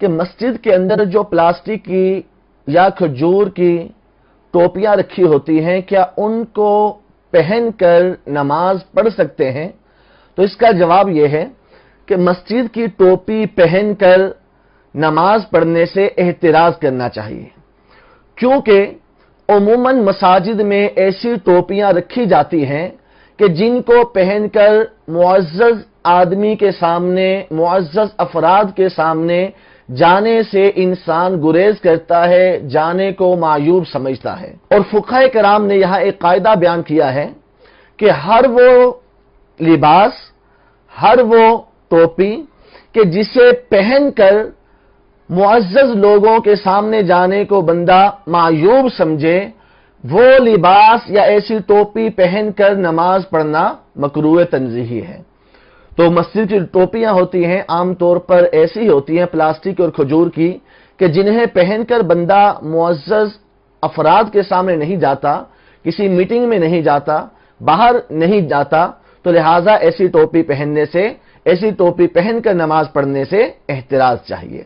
کہ مسجد کے اندر جو پلاسٹک کی یا کھجور کی ٹوپیاں رکھی ہوتی ہیں کیا ان کو پہن کر نماز پڑھ سکتے ہیں؟ تو اس کا جواب یہ ہے کہ مسجد کی ٹوپی پہن کر نماز پڑھنے سے احتراز کرنا چاہیے، کیونکہ عموماً مساجد میں ایسی ٹوپیاں رکھی جاتی ہیں کہ جن کو پہن کر معزز آدمی کے سامنے، معزز افراد کے سامنے جانے سے انسان گریز کرتا ہے، جانے کو معیوب سمجھتا ہے۔ اور فقہاء کرام نے یہاں ایک قاعدہ بیان کیا ہے کہ ہر وہ لباس، ہر وہ ٹوپی کہ جسے پہن کر معزز لوگوں کے سامنے جانے کو بندہ معیوب سمجھے، وہ لباس یا ایسی ٹوپی پہن کر نماز پڑھنا مکروہ تنزیہی ہے۔ تو مسجد کی ٹوپیاں ہوتی ہیں عام طور پر ایسی ہوتی ہیں پلاسٹک اور کھجور کی کہ جنہیں پہن کر بندہ معزز افراد کے سامنے نہیں جاتا، کسی میٹنگ میں نہیں جاتا، باہر نہیں جاتا، تو لہٰذا ایسی ٹوپی پہننے سے، ایسی ٹوپی پہن کر نماز پڑھنے سے احتراز چاہیے۔